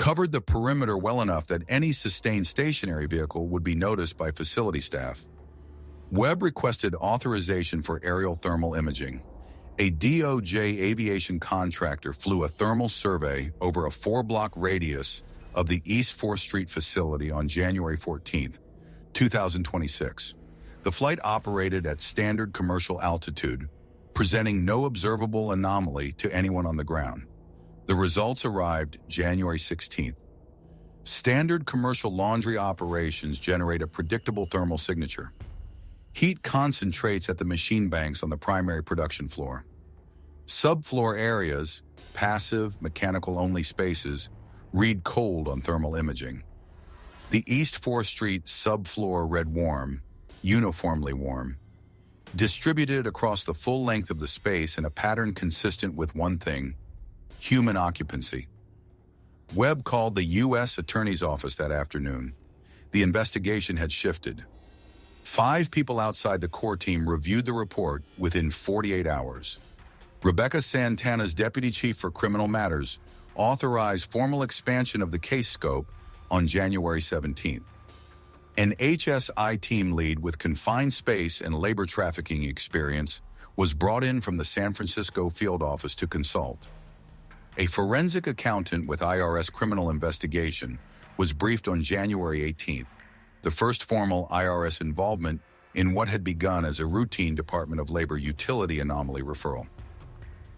covered the perimeter well enough that any sustained stationary vehicle would be noticed by facility staff. Webb requested authorization for aerial thermal imaging. A DOJ aviation contractor flew a thermal survey over a 4-block radius of the East 4th Street facility on January 14, 2026. The flight operated at standard commercial altitude, presenting no observable anomaly to anyone on the ground. The results arrived January 16th. Standard commercial laundry operations generate a predictable thermal signature. Heat concentrates at the machine banks on the primary production floor. Subfloor areas, passive, mechanical-only spaces, read cold on thermal imaging. The East 4th Street subfloor read warm, uniformly warm, distributed across the full length of the space in a pattern consistent with one thing: human occupancy. Webb called the U.S. Attorney's Office that afternoon. The investigation had shifted. 5 people outside the core team reviewed the report within 48 hours. Rebecca Santana's deputy chief for criminal matters authorized formal expansion of the case scope on January 17th. An HSI team lead with confined space and labor trafficking experience was brought in from the San Francisco field office to consult. A forensic accountant with IRS criminal investigation was briefed on January 18th, the first formal IRS involvement in what had begun as a routine Department of Labor utility anomaly referral.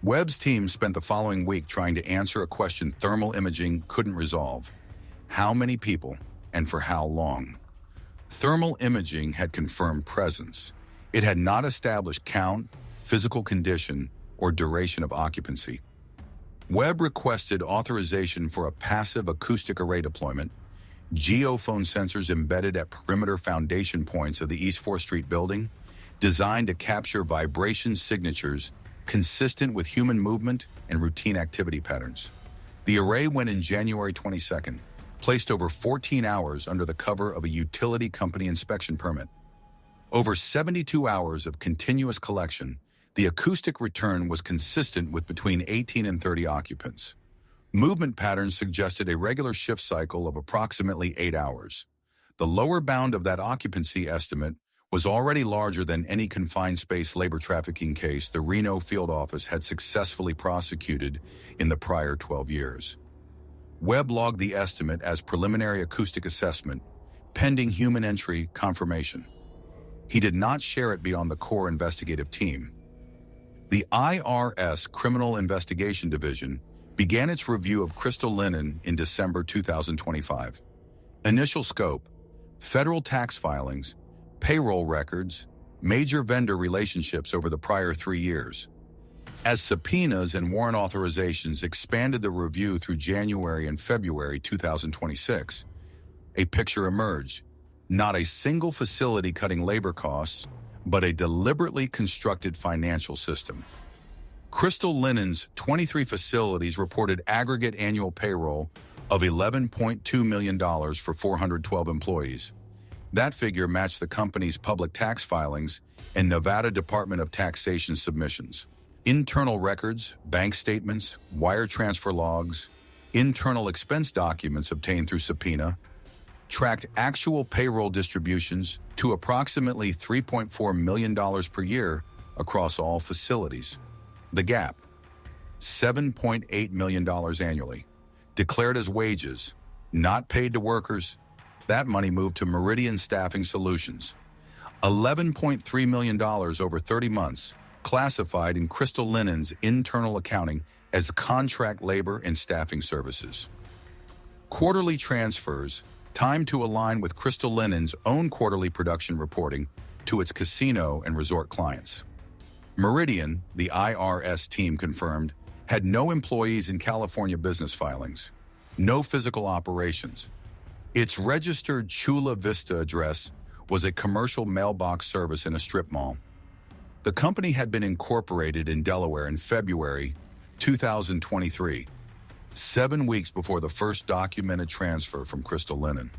Webb's team spent the following week trying to answer a question thermal imaging couldn't resolve: how many people and for how long? Thermal imaging had confirmed presence. It had not established count, physical condition, or duration of occupancy. Webb requested authorization for a passive acoustic array deployment, geophone sensors embedded at perimeter foundation points of the East 4th Street building, designed to capture vibration signatures consistent with human movement and routine activity patterns. The array went in January 22nd, placed over 14 hours under the cover of a utility company inspection permit. Over 72 hours of continuous collection, the acoustic return was consistent with between 18 and 30 occupants. Movement patterns suggested a regular shift cycle of approximately 8 hours. The lower bound of that occupancy estimate was already larger than any confined space labor trafficking case the Reno field office had successfully prosecuted in the prior 12 years. Webb logged the estimate as preliminary acoustic assessment, pending human entry confirmation. He did not share it beyond the core investigative team. The IRS Criminal Investigation Division began its review of Crystal Linen in December 2025. Initial scope: federal tax filings, payroll records, major vendor relationships over the prior 3 years. As subpoenas and warrant authorizations expanded the review through January and February 2026, a picture emerged: not a single facility cutting labor costs, but a deliberately constructed financial system. Crystal Linen's 23 facilities reported aggregate annual payroll of $11.2 million for 412 employees. That figure matched the company's public tax filings and Nevada Department of Taxation submissions. Internal records, bank statements, wire transfer logs, internal expense documents obtained through subpoena tracked actual payroll distributions to approximately $3.4 million per year across all facilities. The gap: $7.8 million annually, declared as wages, not paid to workers. That money moved to Meridian Staffing Solutions. $11.3 million over 30 months, classified in Crystal Linen's internal accounting as contract labor and staffing services. Quarterly transfers, timed to align with Crystal Linen's own quarterly production reporting to its casino and resort clients. Meridian, the IRS team confirmed, had no employees in California business filings, no physical operations. Its registered Chula Vista address was a commercial mailbox service in a strip mall. The company had been incorporated in Delaware in February 2023, 7 weeks before the first documented transfer from Crystal Linen.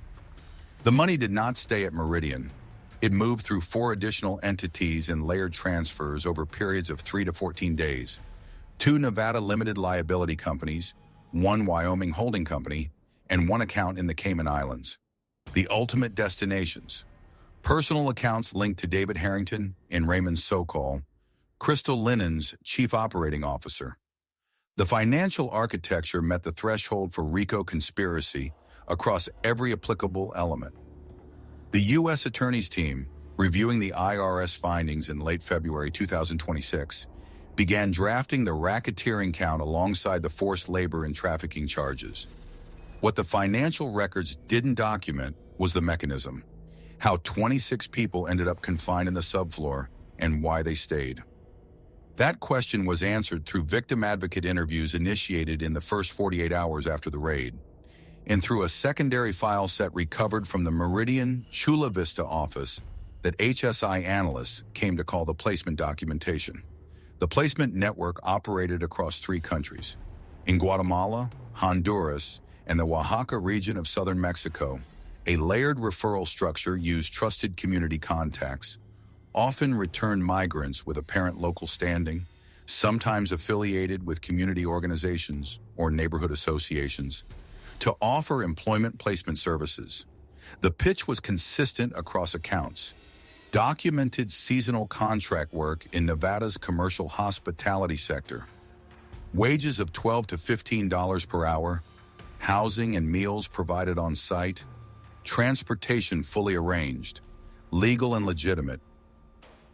The money did not stay at Meridian. It moved through 4 additional entities in layered transfers over periods of 3 to 14 days. 2 Nevada limited liability companies, 1 Wyoming holding company, and one account in the Cayman Islands. The ultimate destinations. Personal accounts linked to David Harrington and Raymond Sokol, Crystal Linen's chief operating officer. The financial architecture met the threshold for RICO conspiracy across every applicable element. The U.S. Attorney's team, reviewing the IRS findings in late February 2026, began drafting the racketeering count alongside the forced labor and trafficking charges. What the financial records didn't document was the mechanism, how 26 people ended up confined in the subfloor, and why they stayed. That question was answered through victim advocate interviews initiated in the first 48 hours after the raid, and through a secondary file set recovered from the Meridian Chula Vista office that HSI analysts came to call the placement documentation. The placement network operated across 3 countries. In Guatemala, Honduras, and the Oaxaca region of southern Mexico, a layered referral structure used trusted community contacts, often returned migrants with apparent local standing, sometimes affiliated with community organizations or neighborhood associations, to offer employment placement services. The pitch was consistent across accounts. Documented seasonal contract work in Nevada's commercial hospitality sector, wages of $12 to $15 per hour, housing and meals provided on site, transportation fully arranged, legal and legitimate.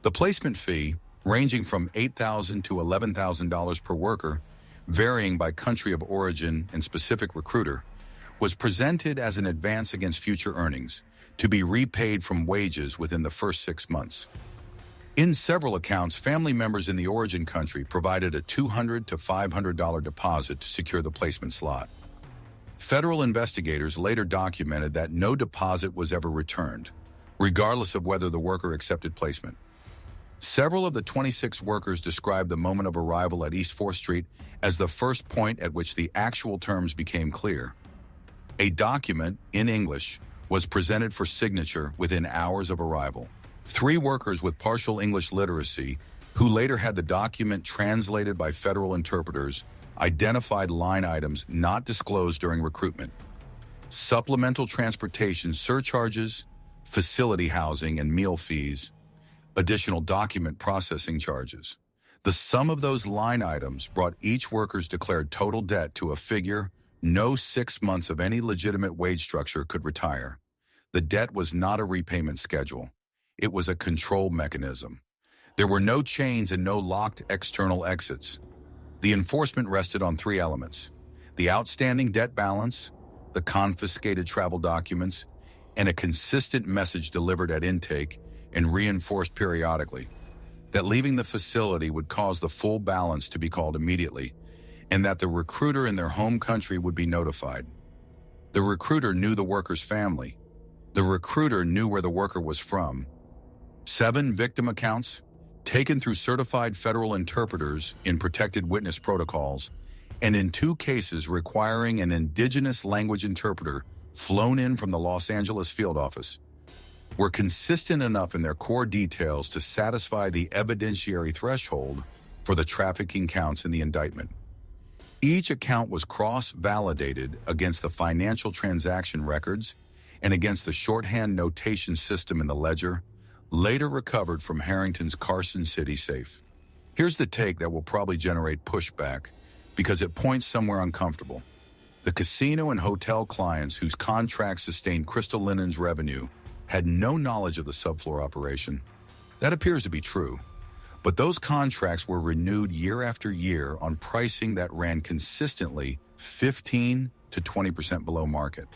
The placement fee, ranging from $8,000 to $11,000 per worker, varying by country of origin and specific recruiter, was presented as an advance against future earnings, to be repaid from wages within the first 6 months. In several accounts, family members in the origin country provided a $200 to $500 deposit to secure the placement slot. Federal investigators later documented that no deposit was ever returned, regardless of whether the worker accepted placement. Several of the 26 workers described the moment of arrival at East 4th Street as the first point at which the actual terms became clear. A document, in English, was presented for signature within hours of arrival. 3 workers with partial English literacy, who later had the document translated by federal interpreters, identified line items not disclosed during recruitment: supplemental transportation surcharges, facility housing and meal fees, additional document processing charges. The sum of those line items brought each worker's declared total debt to a figure no 6 months of any legitimate wage structure could retire. The debt was not a repayment schedule. It was a control mechanism. There were no chains and no locked external exits. The enforcement rested on 3 elements: the outstanding debt balance, the confiscated travel documents, and a consistent message delivered at intake and reinforced periodically that leaving the facility would cause the full balance to be called immediately, and that the recruiter in their home country would be notified. The recruiter knew the worker's family. The recruiter knew where the worker was from. 7 victim accounts, taken through certified federal interpreters in protected witness protocols, and in 2 cases requiring an indigenous language interpreter flown in from the Los Angeles field office, were consistent enough in their core details to satisfy the evidentiary threshold for the trafficking counts in the indictment. Each account was cross-validated against the financial transaction records and against the shorthand notation system in the ledger, later recovered from Harrington's Carson City safe. Here's the take that will probably generate pushback because it points somewhere uncomfortable. The casino and hotel clients whose contracts sustained Crystal Linen's revenue had no knowledge of the subfloor operation. That appears to be true, but those contracts were renewed year after year on pricing that ran consistently 15 to 20% below market.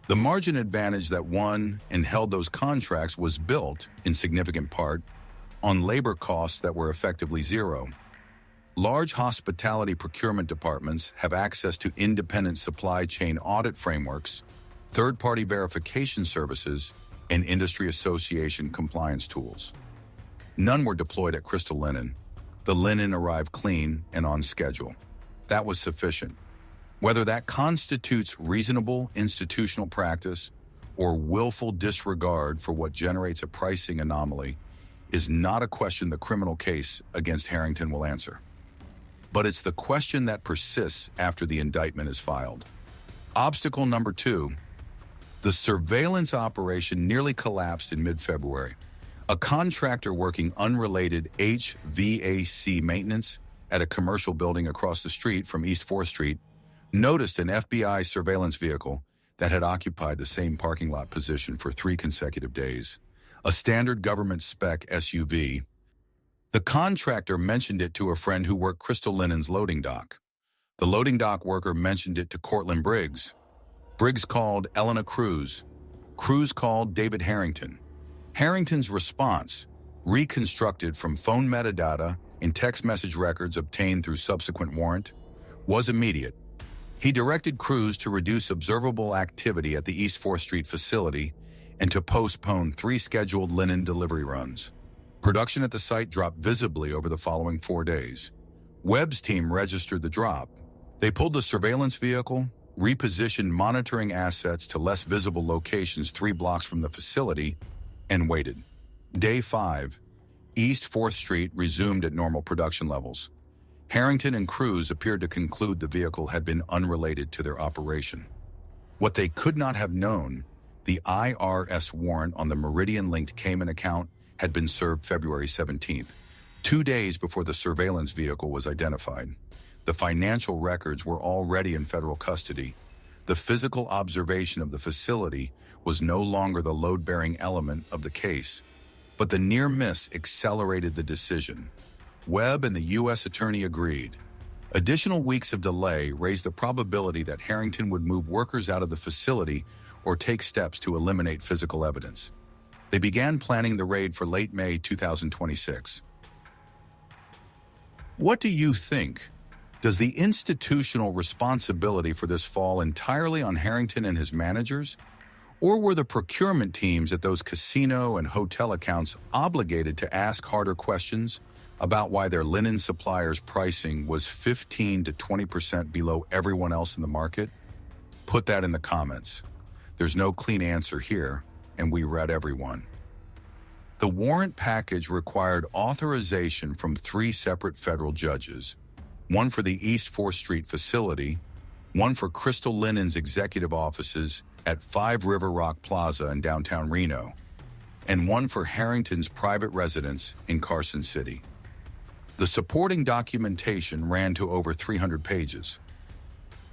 The margin advantage that won and held those contracts was built, in significant part, on labor costs that were effectively zero. Large hospitality procurement departments have access to independent supply chain audit frameworks, third-party verification services, and industry association compliance tools. None were deployed at Crystal Linen. The linen arrived clean and on schedule. That was sufficient. Whether that constitutes reasonable institutional practice or willful disregard for what generates a pricing anomaly is not a question the criminal case against Harrington will answer. But it's the question that persists after the indictment is filed. Obstacle number 2. The surveillance operation nearly collapsed in mid-February. A contractor working unrelated HVAC maintenance at a commercial building across the street from East 4th Street noticed an FBI surveillance vehicle that had occupied the same parking lot position for 3 consecutive days. A standard government spec SUV. The contractor mentioned it to a friend who worked Crystal Linen's loading dock. The loading dock worker mentioned it to Cortland Briggs. Briggs called Elena Cruz. Cruz called David Harrington. Harrington's response, reconstructed from phone metadata and text message records obtained through subsequent warrant, was immediate. He directed Cruz to reduce observable activity at the East 4th Street facility and to postpone 3 scheduled linen delivery runs. Production at the site dropped visibly over the following 4 days. Webb's team registered the drop. They pulled the surveillance vehicle, repositioned monitoring assets to less visible locations 3 blocks from the facility, and waited. Day 5, East 4th Street resumed at normal production levels. Harrington and Cruz appeared to conclude the vehicle had been unrelated to their operation. What they could not have known, the IRS warrant on the Meridian-linked Cayman account had been served February 17th, 2 days before the surveillance vehicle was identified. The financial records were already in federal custody. The physical observation of the facility was no longer the load-bearing element of the case, but the near miss accelerated the decision. Webb and the U.S. Attorney agreed. Additional weeks of delay raised the probability that Harrington would move workers out of the facility or take steps to eliminate physical evidence. They began planning the raid for late May 2026. What do you think? Does the institutional responsibility for this fall entirely on Harrington and his managers? Or were the procurement teams at those casino and hotel accounts obligated to ask harder questions about why their linen supplier's pricing was 15 to 20% below everyone else in the market? Put that in the comments. There's no clean answer here, and we read everyone. The warrant package required authorization from 3 separate federal judges, one for the East 4th Street facility, one for Crystal Linen's executive offices at 5 River Rock Plaza in downtown Reno, and one for Harrington's private residence in Carson City. The supporting documentation ran to over 300 pages.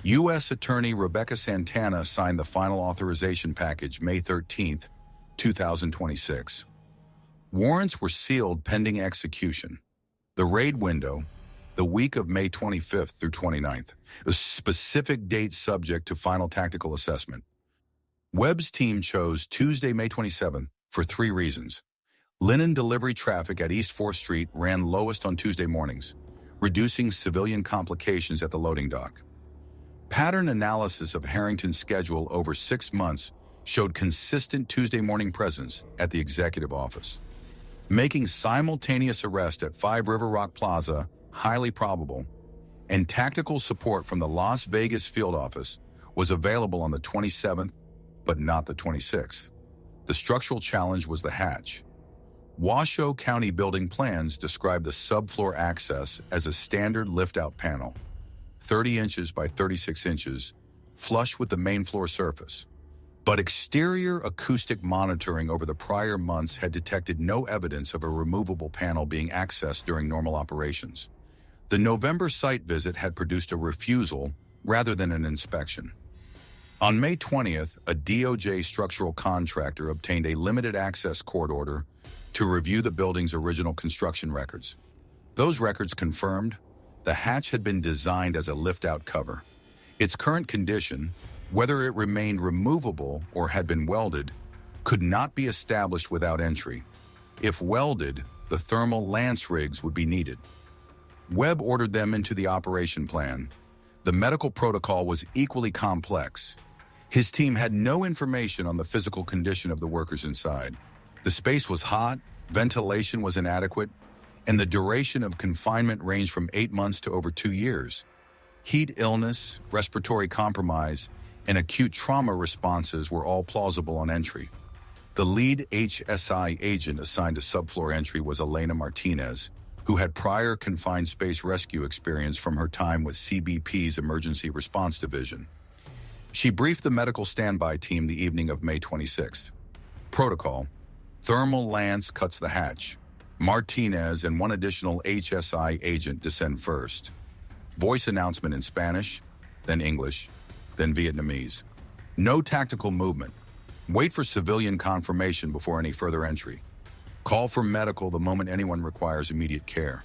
U.S. Attorney Rebecca Santana signed the final authorization package May 13, 2026. Warrants were sealed pending execution. The raid window, the week of May 25th through 29th, the specific date subject to final tactical assessment. Webb's team chose Tuesday, May 27th for 3 reasons. Linen delivery traffic at East 4th Street ran lowest on Tuesday mornings, reducing civilian complications at the loading dock. Pattern analysis of Harrington's schedule over 6 months showed consistent Tuesday morning presence at the executive office, making simultaneous arrest at 5 River Rock Plaza highly probable, and tactical support from the Las Vegas field office was available on the 27th, but not the 26th. The structural challenge was the hatch. Washoe County building plans described the subfloor access as a standard lift-out panel, 30 inches by 36 inches, flush with the main floor surface. But exterior acoustic monitoring over the prior months had detected no evidence of a removable panel being accessed during normal operations. The November site visit had produced a refusal rather than an inspection. On May 20th, a DOJ structural contractor obtained a limited access court order to review the building's original construction records. Those records confirmed the hatch had been designed as a lift-out cover. Its current condition, whether it remained removable or had been welded, could not be established without entry. If welded, the thermal lance rigs would be needed. Webb ordered them into the operation plan. The medical protocol was equally complex. His team had no information on the physical condition of the workers inside. The space was hot, ventilation was inadequate, and the duration of confinement ranged from 8 months to over 2 years. Heat illness, respiratory compromise, and acute trauma responses were all plausible on entry. The lead HSI agent assigned to subfloor entry was Elena Martinez, who had prior confined space rescue experience from her time with CBP's Emergency Response Division. She briefed the medical standby team the evening of May 26th. Protocol: thermal lance cuts the hatch. Martinez and one additional HSI agent descend first. Voice announcement in Spanish, then English, then Vietnamese. No tactical movement. Wait for civilian confirmation before any further entry. Call for medical the moment anyone requires immediate care.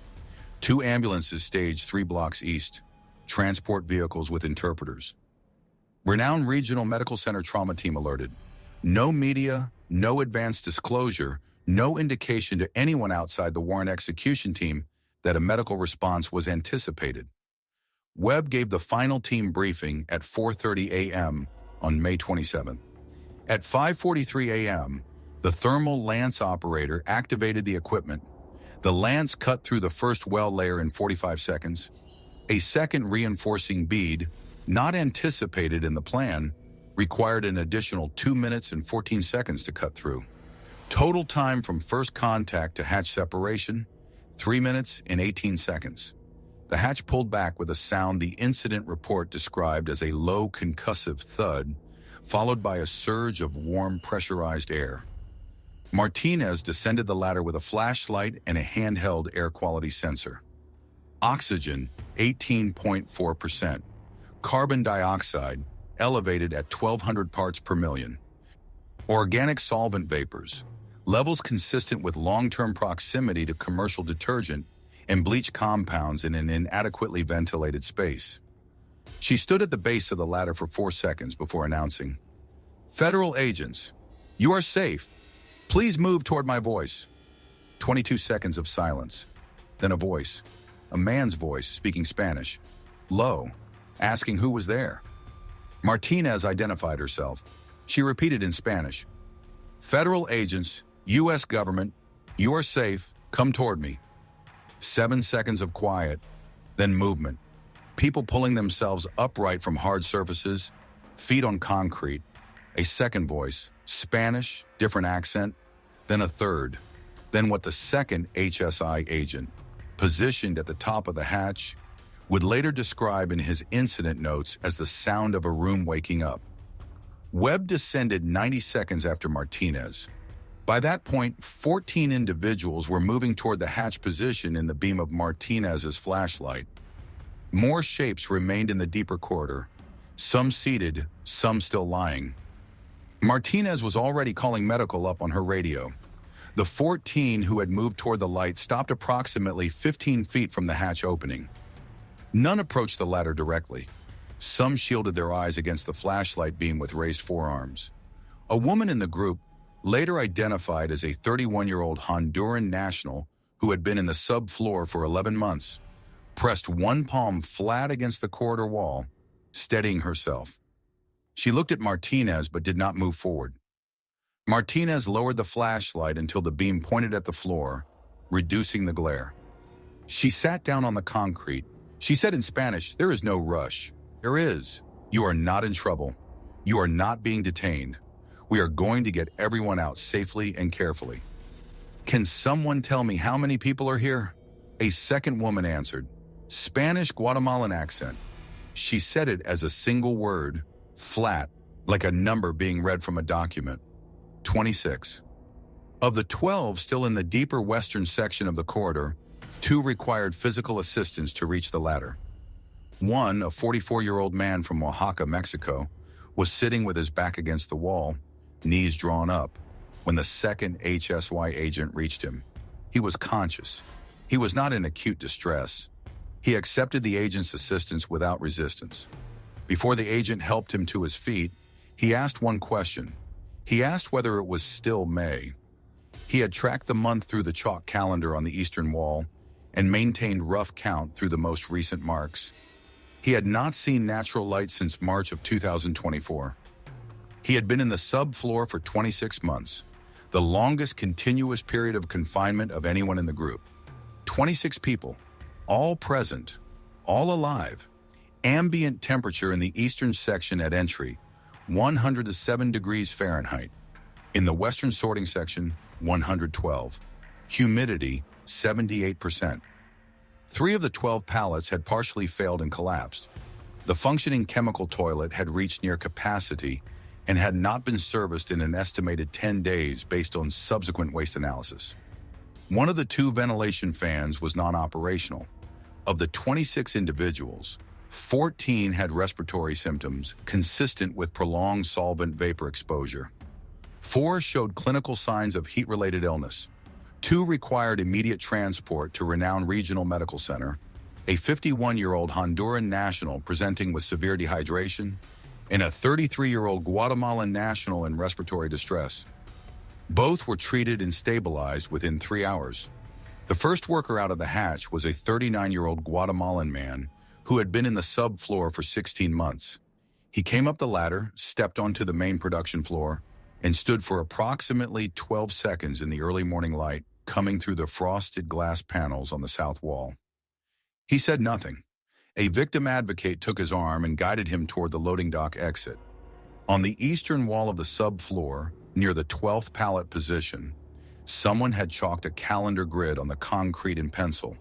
2 ambulances staged 3 blocks east. Transport vehicles with interpreters. Renowned Regional Medical Center trauma team alerted. No media, no advance disclosure, no indication to anyone outside the warrant execution team that a medical response was anticipated. Webb gave the final team briefing at 4:30 a.m. on May 27th. At 5:43 a.m., the thermal lance operator activated the equipment. The lance cut through the first well layer in 45 seconds. A second reinforcing bead, not anticipated in the plan, required an additional 2 minutes and 14 seconds to cut through. Total time from first contact to hatch separation, 3 minutes and 18 seconds. The hatch pulled back with a sound the incident report described as a low concussive thud, followed by a surge of warm pressurized air. Martinez descended the ladder with a flashlight and a handheld air quality sensor. Oxygen, 18.4%. Carbon dioxide, elevated at 1,200 parts per million. Organic solvent vapors, levels consistent with long-term proximity to commercial detergent and bleach compounds in an inadequately ventilated space. She stood at the base of the ladder for 4 seconds before announcing, "Federal agents, you are safe. Please move toward my voice." 22 seconds of silence. Then a voice, a man's voice speaking Spanish, low, asking who was there. Martinez identified herself. She repeated in Spanish, "Federal agents, U.S. government, you are safe. Come toward me." 7 seconds of quiet, then movement. People pulling themselves upright from hard surfaces, feet on concrete. A second voice, Spanish, different accent, then a third. Then what the second HSI agent, positioned at the top of the hatch, would later describe in his incident notes as the sound of a room waking up. Webb descended 90 seconds after Martinez. By that point, 14 individuals were moving toward the hatch position in the beam of Martinez's flashlight. More shapes remained in the deeper corridor, some seated, some still lying. Martinez was already calling medical up on her radio. The 14 who had moved toward the light stopped approximately 15 feet from the hatch opening. None approached the ladder directly. Some shielded their eyes against the flashlight beam with raised forearms. A woman in the group, later identified as a 31-year-old Honduran national who had been in the subfloor for 11 months, pressed one palm flat against the corridor wall, steadying herself. She looked at Martinez but did not move forward. Martinez lowered the flashlight until the beam pointed at the floor, reducing the glare. She sat down on the concrete. She said in Spanish, "There is no rush. There is. You are not in trouble. You are not being detained. We are going to get everyone out safely and carefully." "Can someone tell me how many people are here?" A second woman answered, Spanish Guatemalan accent. She said it as a single word, flat, like a number being read from a document. 26. Of the 12 still in the deeper western section of the corridor, 2 required physical assistance to reach the ladder. One, a 44-year-old man from Oaxaca, Mexico, was sitting with his back against the wall, knees drawn up, when the second HSY agent reached him. He was conscious. He was not in acute distress. He accepted the agent's assistance without resistance. Before the agent helped him to his feet, he asked one question. He asked whether it was still May. He had tracked the month through the chalk calendar on the eastern wall and maintained rough count through the most recent marks. He had not seen natural light since March of 2024. He had been in the subfloor for 26 months, the longest continuous period of confinement of anyone in the group. 26 people, all present, all alive. Ambient temperature in the eastern section at entry, 107 degrees Fahrenheit. In the western sorting section, 112. Humidity, 78%. 3 of the 12 pallets had partially failed and collapsed. The functioning chemical toilet had reached near capacity and had not been serviced in an estimated 10 days based on subsequent waste analysis. One of the 2 ventilation fans was non-operational. Of the 26 individuals, 14 had respiratory symptoms consistent with prolonged solvent vapor exposure. 4 showed clinical signs of heat-related illness. 2 required immediate transport to Reno Regional Medical Center, a 51-year-old Honduran national presenting with severe dehydration, and a 33-year-old Guatemalan national in respiratory distress. Both were treated and stabilized within 3 hours. The first worker out of the hatch was a 39-year-old Guatemalan man who had been in the subfloor for 16 months. He came up the ladder, stepped onto the main production floor, and stood for approximately 12 seconds in the early morning light coming through the frosted glass panels on the south wall. He said nothing. A victim advocate took his arm and guided him toward the loading dock exit. On the eastern wall of the subfloor, near the 12th pallet position, someone had chalked a calendar grid on the concrete in pencil.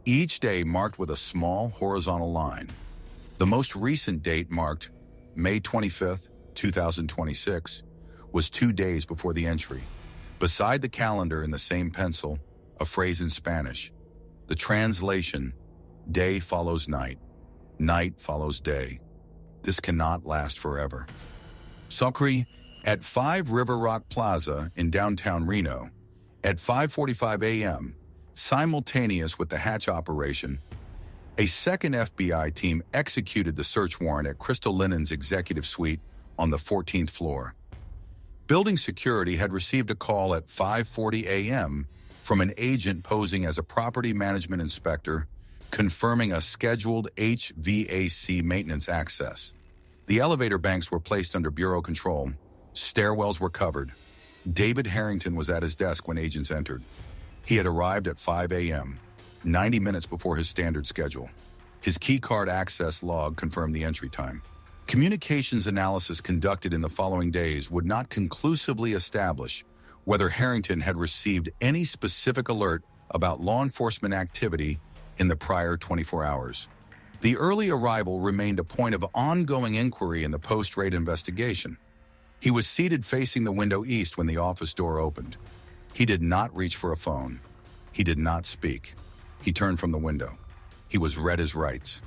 Each day marked with a small horizontal line. The most recent date, marked May 25th, 2026, was 2 days before the entry. Beside the calendar in the same pencil, a phrase in Spanish. The translation, day follows night, night follows day. This cannot last forever. Sucre, at 5 River Rock Plaza in downtown Reno, at 5:45 a.m., simultaneous with the hatch operation, a second FBI team executed the search warrant at Crystal Linen's executive suite on the 14th floor. Building security had received a call at 5:40 a.m. from an agent posing as a property management inspector, confirming a scheduled HVAC maintenance access. The elevator banks were placed under bureau control. Stairwells were covered. David Harrington was at his desk when agents entered. He had arrived at 5 a.m., 90 minutes before his standard schedule. His keycard access log confirmed the entry time. Communications analysis conducted in the following days would not conclusively establish whether Harrington had received any specific alert about law enforcement activity in the prior 24 hours. The early arrival remained a point of ongoing inquiry in the post-raid investigation. He was seated facing the window east when the office door opened. He did not reach for a phone. He did not speak. He turned from the window. He was read his rights.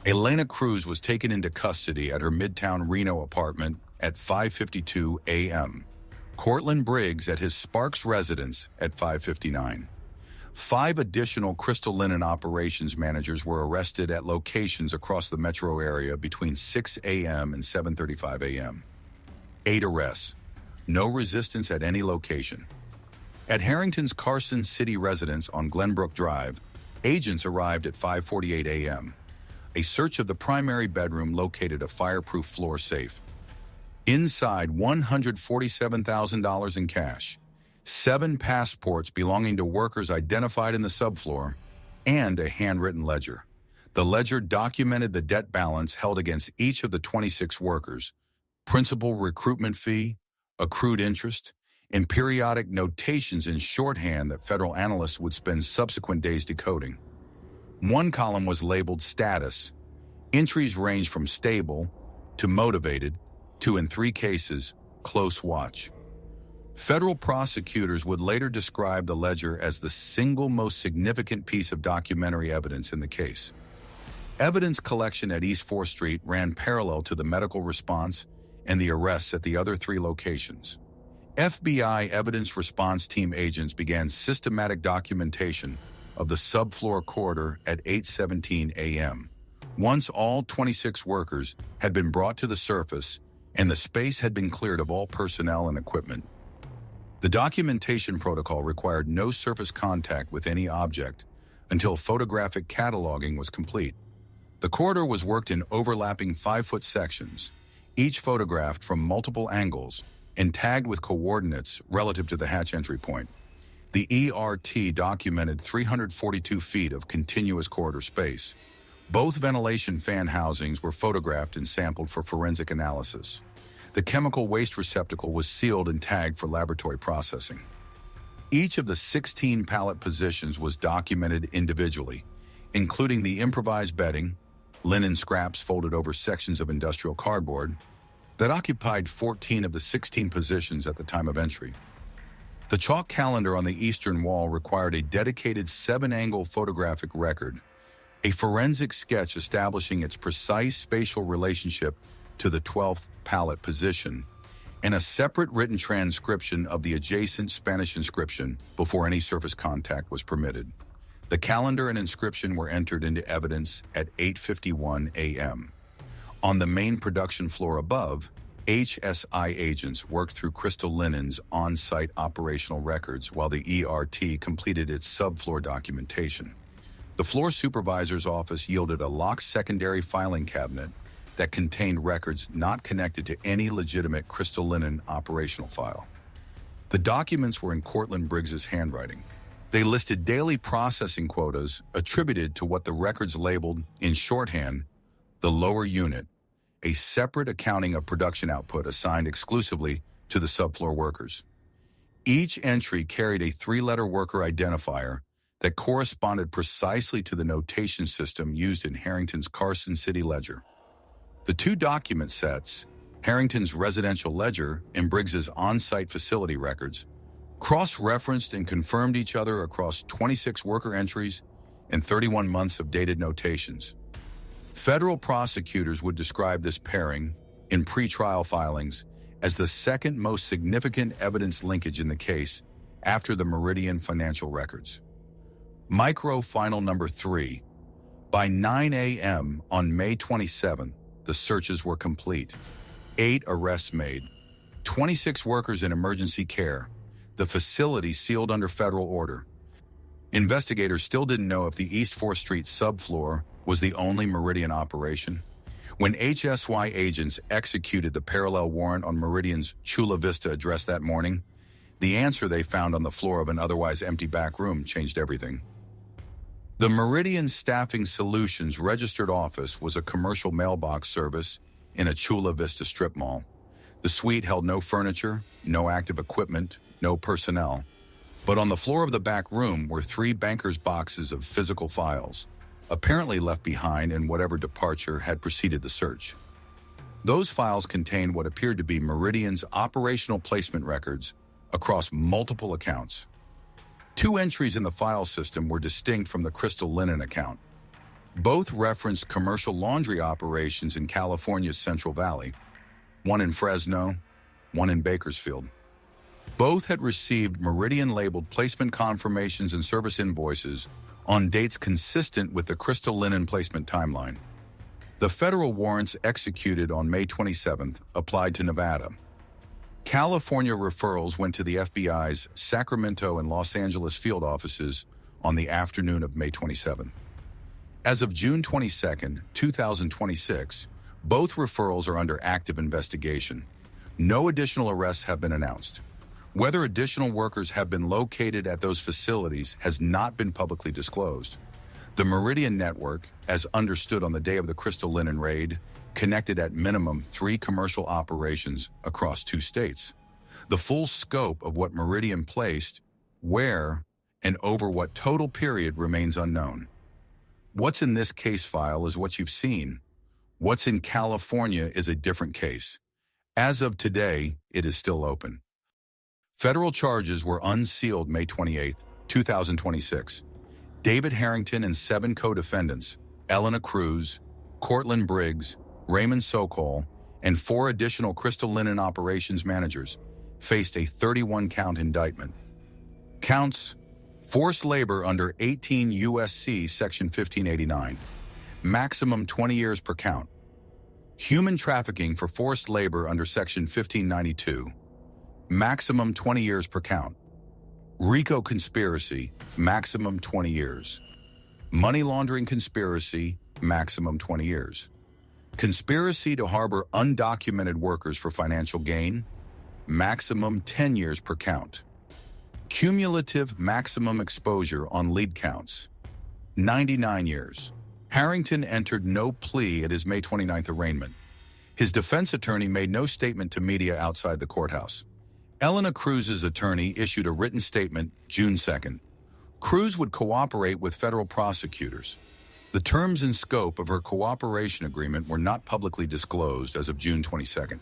Elena Cruz was taken into custody at her Midtown Reno apartment at 5:52 a.m. Cortland Briggs at his Sparks residence at 5:59. 5 additional Crystal Linen operations managers were arrested at locations across the metro area between 6 a.m. and 7:35 a.m. 8 arrests. No resistance at any location. At Harrington's Carson City residence on Glenbrook Drive, agents arrived at 5:48 a.m. A search of the primary bedroom located a fireproof floor safe. Inside, $147,000 in cash, 7 passports belonging to workers identified in the subfloor, and a handwritten ledger. The ledger documented the debt balance held against each of the 26 workers, principal recruitment fee, accrued interest, and periodic notations in shorthand that federal analysts would spend subsequent days decoding. One column was labeled status. Entries ranged from stable to motivated to, in 3 cases, close watch. Federal prosecutors would later describe the ledger as the single most significant piece of documentary evidence in the case. Evidence collection at East 4th Street ran parallel to the medical response and the arrests at the other 3 locations. FBI Evidence Response Team agents began systematic documentation of the subfloor corridor at 8:17 a.m. Once all 26 workers had been brought to the surface and the space had been cleared of all personnel and equipment. The documentation protocol required no surface contact with any object until photographic cataloging was complete. The corridor was worked in overlapping 5-foot sections, each photographed from multiple angles and tagged with coordinates relative to the hatch entry point. The ERT documented 342 feet of continuous corridor space. Both ventilation fan housings were photographed and sampled for forensic analysis. The chemical waste receptacle was sealed and tagged for laboratory processing. Each of the 16 pallet positions was documented individually, including the improvised bedding, linen scraps folded over sections of industrial cardboard that occupied 14 of the 16 positions at the time of entry. The chalk calendar on the eastern wall required a dedicated 7-angle photographic record, a forensic sketch establishing its precise spatial relationship to the 12th pallet position, and a separate written transcription of the adjacent Spanish inscription before any surface contact was permitted. The calendar and inscription were entered into evidence at 8:51 a.m. On the main production floor above, HSI agents worked through Crystal Linen's on-site operational records while the ERT completed its subfloor documentation. The floor supervisor's office yielded a locked secondary filing cabinet that contained records not connected to any legitimate Crystal Linen operational file. The documents were in Cortland Briggs's handwriting. They listed daily processing quotas attributed to what the records labeled, in shorthand, the lower unit, a separate accounting of production output assigned exclusively to the subfloor workers. Each entry carried a 3-letter worker identifier that corresponded precisely to the notation system used in Harrington's Carson City ledger. The two document sets, Harrington's residential ledger and Briggs's on-site facility records, cross-referenced and confirmed each other across 26 worker entries and 31 months of dated notations. Federal prosecutors would describe this pairing, in pretrial filings, as the second most significant evidence linkage in the case after the Meridian financial records. Micro final number 3. By 9 a.m. on May 27th, the searches were complete. 8 arrests made. 26 workers in emergency care. The facility sealed under federal order. Investigators still didn't know if the East 4th Street subfloor was the only Meridian operation. When HSI agents executed the parallel warrant on Meridian's Chula Vista address that morning, the answer they found on the floor of an otherwise empty back room changed everything. The Meridian Staffing Solutions registered office was a commercial mailbox service in a Chula Vista strip mall. The suite held no furniture, no active equipment, no personnel. But on the floor of the back room were 3 bankers' boxes of physical files, apparently left behind in whatever departure had preceded the search. Those files contained what appeared to be Meridian's operational placement records across multiple accounts. 2 entries in the file system were distinct from the Crystal Linen account. Both referenced commercial laundry operations in California's Central Valley, one in Fresno, one in Bakersfield. Both had received Meridian-labeled placement confirmations and service invoices on dates consistent with the Crystal Linen placement timeline. The federal warrants executed on May 27th applied to Nevada. California referrals went to the FBI's Sacramento and Los Angeles field offices on the afternoon of May 27th. As of June 22, 2026, both referrals are under active investigation. No additional arrests have been announced. Whether additional workers have been located at those facilities has not been publicly disclosed. The Meridian network, as understood on the day of the Crystal Linen raid, connected at minimum 3 commercial operations across 2 states. The full scope of what Meridian placed, where, and over what total period remains unknown. What's in this case file is what you've seen. What's in California is a different case. As of today, it is still open. Federal charges were unsealed May 28, 2026. David Harrington and 7 co-defendants, Elena Cruz, Cortland Briggs, Raymond Sokol, and 4 additional Crystal Linen operations managers, faced a 31-count indictment. Counts: forced labor under 18 U.S.C. Section 1589, maximum 20 years per count. Human trafficking for forced labor under Section 1592, maximum 20 years per count. RICO conspiracy, maximum 20 years. Money laundering conspiracy, maximum 20 years. Conspiracy to harbor undocumented workers for financial gain, maximum 10 years per count. Cumulative maximum exposure on lead counts, 99 years. Harrington entered no plea at his May 29th arraignment. His defense attorney made no statement to media outside the courthouse. Elena Cruz's attorney issued a written statement June 2nd. Cruz would cooperate with federal prosecutors. The terms and scope of her cooperation agreement were not publicly disclosed as of June 22nd.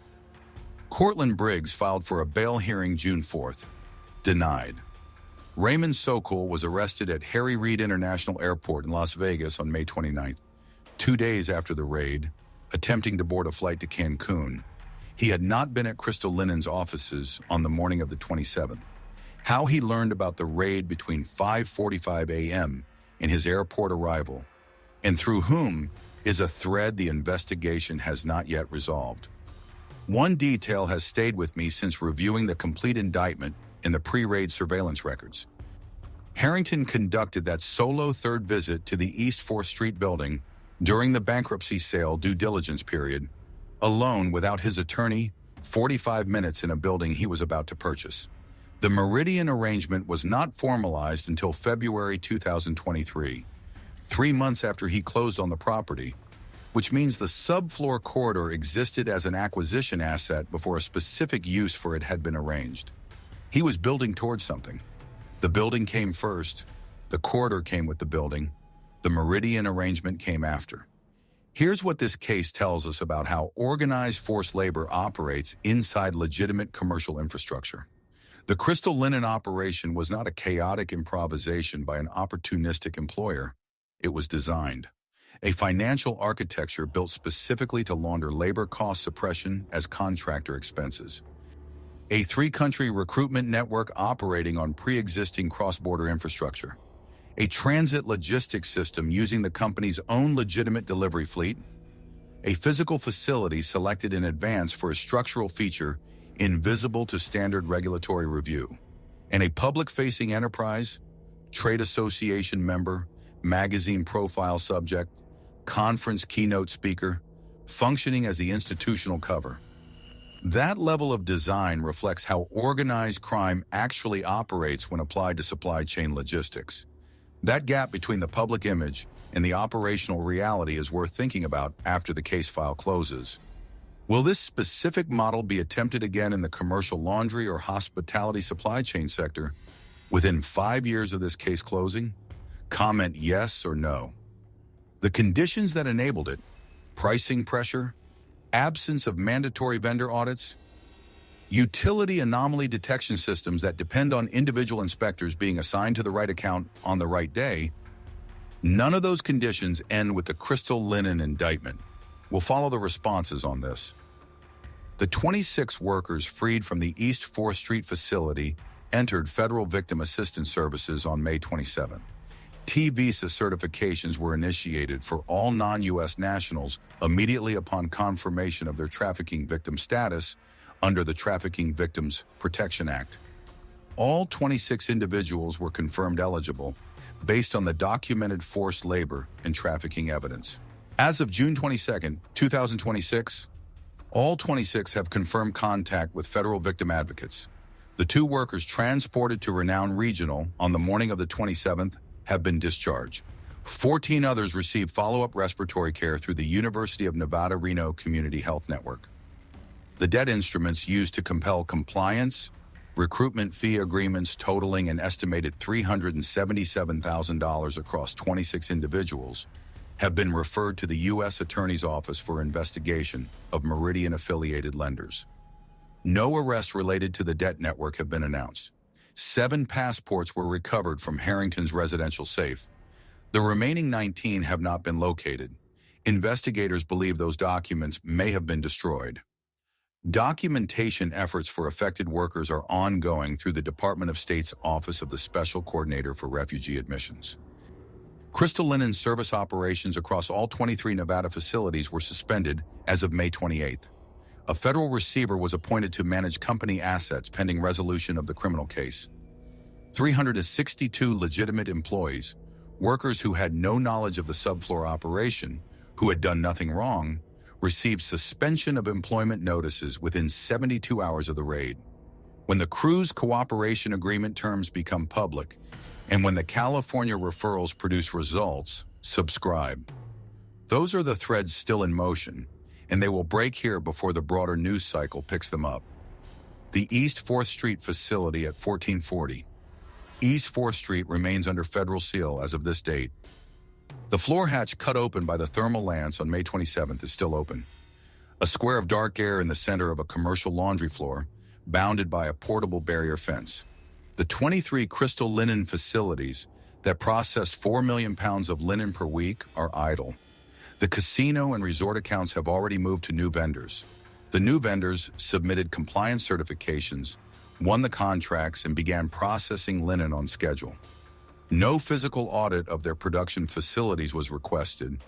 Cortland Briggs filed for a bail hearing June 4th. Denied. Raymond Sokol was arrested at Harry Reid International Airport in Las Vegas on May 29th, 2 days after the raid, attempting to board a flight to Cancun. He had not been at Crystal Linen's offices on the morning of the 27th. How he learned about the raid between 5:45 a.m. and his airport arrival, and through whom, is a thread the investigation has not yet resolved. One detail has stayed with me since reviewing the complete indictment in the pre-raid surveillance records. Harrington conducted that solo third visit to the East 4th Street building during the bankruptcy sale due diligence period, alone without his attorney, 45 minutes in a building he was about to purchase. The Meridian arrangement was not formalized until February 2023, 3 months after he closed on the property, which means the subfloor corridor existed as an acquisition asset before a specific use for it had been arranged. He was building towards something. The building came first, the corridor came with the building, the Meridian arrangement came after. Here's what this case tells us about how organized forced labor operates inside legitimate commercial infrastructure. The Crystal Linen operation was not a chaotic improvisation by an opportunistic employer. It was designed. A financial architecture built specifically to launder labor cost suppression as contractor expenses. A 3-country recruitment network operating on pre-existing cross-border infrastructure. A transit logistics system using the company's own legitimate delivery fleet. A physical facility selected in advance for a structural feature invisible to standard regulatory review. And a public-facing enterprise, trade association member, magazine profile subject, conference keynote speaker, functioning as the institutional cover. That level of design reflects how organized crime actually operates when applied to supply chain logistics. That gap between the public image and the operational reality is worth thinking about after the case file closes. Will this specific model be attempted again in the commercial laundry or hospitality supply chain sector within 5 years of this case closing? Comment yes or no. The conditions that enabled it, pricing pressure, absence of mandatory vendor audits, utility anomaly detection systems that depend on individual inspectors being assigned to the right account on the right day, none of those conditions end with the Crystal Linen indictment. We'll follow the responses on this. The 26 workers freed from the East 4th Street facility entered Federal Victim Assistance Services on May 27. T-visa certifications were initiated for all non-U.S. nationals immediately upon confirmation of their trafficking victim status under the Trafficking Victims Protection Act. All 26 individuals were confirmed eligible based on the documented forced labor and trafficking evidence. As of June 22, 2026, all 26 have confirmed contact with federal victim advocates. The 2 workers transported to Reno Regional on the morning of the 27th have been discharged. 14 others received follow-up respiratory care through the University of Nevada, Reno Community Health Network. The debt instruments used to compel compliance, recruitment fee agreements totaling an estimated $377,000 across 26 individuals, have been referred to the U.S. Attorney's Office for investigation of Meridian-affiliated lenders. No arrests related to the debt network have been announced. 7 passports were recovered from Harrington's residential safe. The remaining 19 have not been located. Investigators believe those documents may have been destroyed. Documentation efforts for affected workers are ongoing through the Department of State's Office of the Special Coordinator for Refugee Admissions. Crystal Linen service operations across all 23 Nevada facilities were suspended as of May 28th. A federal receiver was appointed to manage company assets pending resolution of the criminal case. 362 legitimate employees, workers who had no knowledge of the subfloor operation, who had done nothing wrong, received suspension of employment notices within 72 hours of the raid. When the crew's cooperation agreement terms become public, and when the California referrals produce results, subscribe. Those are the threads still in motion, and they will break here before the broader news cycle picks them up. The East 4th Street facility at 1440. East 4th Street remains under federal seal as of this date. The floor hatch cut open by the thermal lance on May 27th is still open. A square of dark air in the center of a commercial laundry floor, bounded by a portable barrier fence. The 23 crystal linen facilities that processed 4 million pounds of linen per week are idle. The casino and resort accounts have already moved to new vendors. The new vendors submitted compliance certifications, won the contracts, and began processing linen on schedule. No physical audit of their production facilities was requested.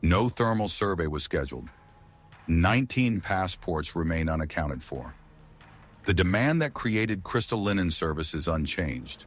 No thermal survey was scheduled. 19 passports remain unaccounted for. The demand that created crystal linen service is unchanged.